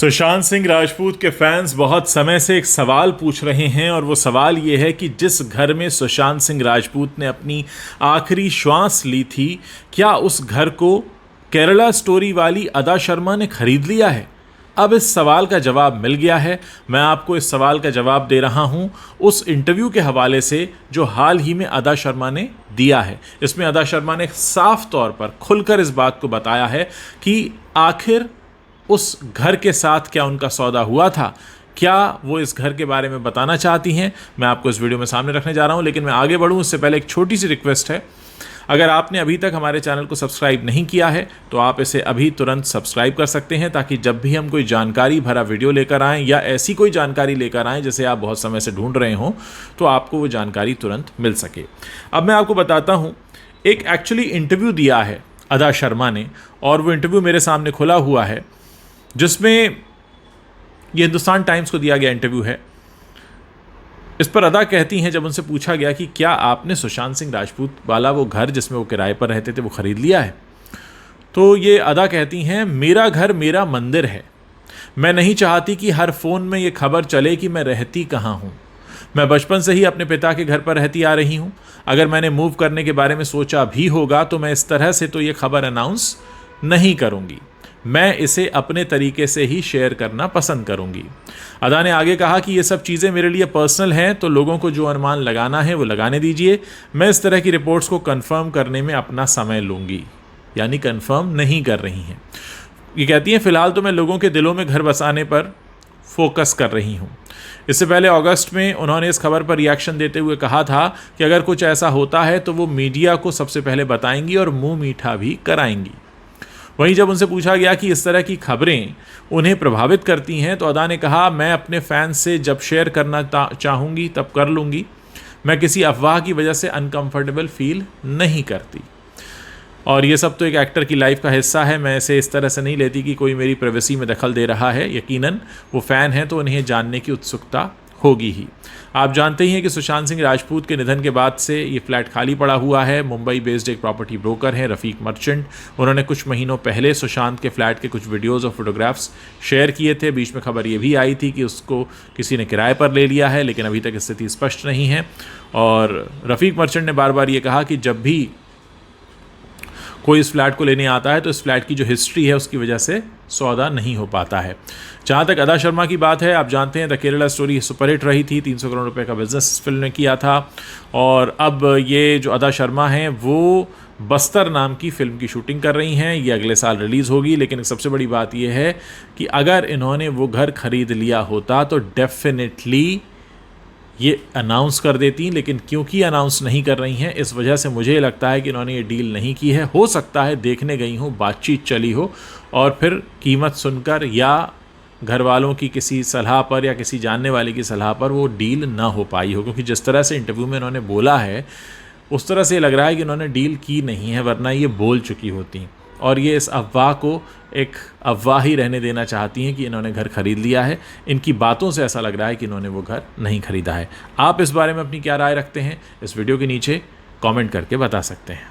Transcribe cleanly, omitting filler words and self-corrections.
सुशांत सिंह राजपूत के फैंस बहुत समय से एक सवाल पूछ रहे हैं और वो सवाल ये है कि जिस घर में सुशांत सिंह राजपूत ने अपनी आखिरी श्वास ली थी, क्या उस घर को केरला स्टोरी वाली अदा शर्मा ने खरीद लिया है? अब इस सवाल का जवाब मिल गया है। मैं आपको इस सवाल का जवाब दे रहा हूं उस इंटरव्यू के हवाले से जो हाल ही में अदा शर्मा ने दिया है। इसमें अदा शर्मा ने साफ तौर पर खुलकर इस बात को बताया है कि आखिर उस घर के साथ क्या उनका सौदा हुआ था, क्या वो इस घर के बारे में बताना चाहती हैं। मैं आपको इस वीडियो में सामने रखने जा रहा हूं, लेकिन मैं आगे बढ़ूं उससे पहले एक छोटी सी रिक्वेस्ट है। अगर आपने अभी तक हमारे चैनल को सब्सक्राइब नहीं किया है तो आप इसे अभी तुरंत सब्सक्राइब कर सकते हैं, ताकि जब भी हम कोई जानकारी भरा वीडियो लेकर आएँ या ऐसी कोई जानकारी लेकर आएँ जिसे आप बहुत समय से ढूंढ रहे हों, तो आपको वो जानकारी तुरंत मिल सके। अब मैं आपको बताता हूँ, एक एक्चुअली इंटरव्यू दिया है अदा शर्मा ने, और वो इंटरव्यू मेरे सामने खुला हुआ है, जिसमें ये हिंदुस्तान टाइम्स को दिया गया इंटरव्यू है। इस पर अदा कहती हैं, जब उनसे पूछा गया कि क्या आपने सुशांत सिंह राजपूत वाला वो घर जिसमें वो किराए पर रहते थे वो ख़रीद लिया है, तो ये अदा कहती हैं, मेरा घर मेरा मंदिर है। मैं नहीं चाहती कि हर फ़ोन में ये खबर चले कि मैं रहती कहाँ हूँ। मैं बचपन से ही अपने पिता के घर पर रहती आ रही हूँ। अगर मैंने मूव करने के बारे में सोचा भी होगा तो मैं इस तरह से तो ये खबर अनाउंस नहीं करूँगी। मैं इसे अपने तरीके से ही शेयर करना पसंद करूंगी। अदा ने आगे कहा कि ये सब चीज़ें मेरे लिए पर्सनल हैं, तो लोगों को जो अनुमान लगाना है वो लगाने दीजिए। मैं इस तरह की रिपोर्ट्स को कंफर्म करने में अपना समय लूँगी। यानी कंफर्म नहीं कर रही हैं। ये कहती हैं, फ़िलहाल तो मैं लोगों के दिलों में घर बसाने पर फोकस कर रही हूँ। इससे पहले अगस्त में उन्होंने इस खबर पर रिएक्शन देते हुए कहा था कि अगर कुछ ऐसा होता है तो वो मीडिया को सबसे पहले बताएंगी और मुँह मीठा भी कराएंगी। वहीं जब उनसे पूछा गया कि इस तरह की खबरें उन्हें प्रभावित करती हैं, तो अदा ने कहा, मैं अपने फैंस से जब शेयर करना चाहूँगी तब कर लूँगी। मैं किसी अफवाह की वजह से अनकंफर्टेबल फील नहीं करती। और ये सब तो एक एक्टर की लाइफ का हिस्सा है। मैं इसे इस तरह से नहीं लेती कि कोई मेरी प्राइवेसी में दखल दे रहा है। यकीनन वो फ़ैन हैं तो उन्हें जानने की उत्सुकता होगी ही। आप जानते ही हैं कि सुशांत सिंह राजपूत के निधन के बाद से ये फ्लैट खाली पड़ा हुआ है। मुंबई बेस्ड एक प्रॉपर्टी ब्रोकर हैं रफ़ीक मर्चेंट। उन्होंने कुछ महीनों पहले सुशांत के फ्लैट के कुछ वीडियोज़ और फोटोग्राफ्स शेयर किए थे। बीच में खबर ये भी आई थी कि उसको किसी ने किराए पर ले लिया है, लेकिन अभी तक स्थिति स्पष्ट नहीं है। और रफ़ीक मर्चेंट ने बार बार ये कहा कि जब भी कोई इस फ्लैट को लेने आता है तो इस फ्लैट की जो हिस्ट्री है उसकी वजह से सौदा नहीं हो पाता है। जहाँ तक अदा शर्मा की बात है, आप जानते हैं द केरला स्टोरी सुपरहिट रही थी। 300 करोड़ रुपए का बिजनेस इस फिल्म ने किया था। और अब ये जो अदा शर्मा हैं वो बस्तर नाम की फ़िल्म की शूटिंग कर रही हैं। ये अगले साल रिलीज़ होगी। लेकिन सबसे बड़ी बात यह है कि अगर इन्होंने वो घर ख़रीद लिया होता तो डेफिनेटली ये अनाउंस कर देती, लेकिन क्योंकि अनाउंस नहीं कर रही हैं, इस वजह से मुझे लगता है कि इन्होंने ये डील नहीं की है। हो सकता है देखने गई हो, बातचीत चली हो और फिर कीमत सुनकर या घर वालों की किसी सलाह पर या किसी जानने वाले की सलाह पर वो डील ना हो पाई हो। क्योंकि जिस तरह से इंटरव्यू में इन्होंने बोला है उस तरह से लग रहा है कि इन्होंने डील की नहीं है, वरना ये बोल चुकी होती। और ये इस अफवाह को एक अफवाह ही रहने देना चाहती हैं कि इन्होंने घर खरीद लिया है। इनकी बातों से ऐसा लग रहा है कि इन्होंने वो घर नहीं खरीदा है। आप इस बारे में अपनी क्या राय रखते हैं, इस वीडियो के नीचे कमेंट करके बता सकते हैं।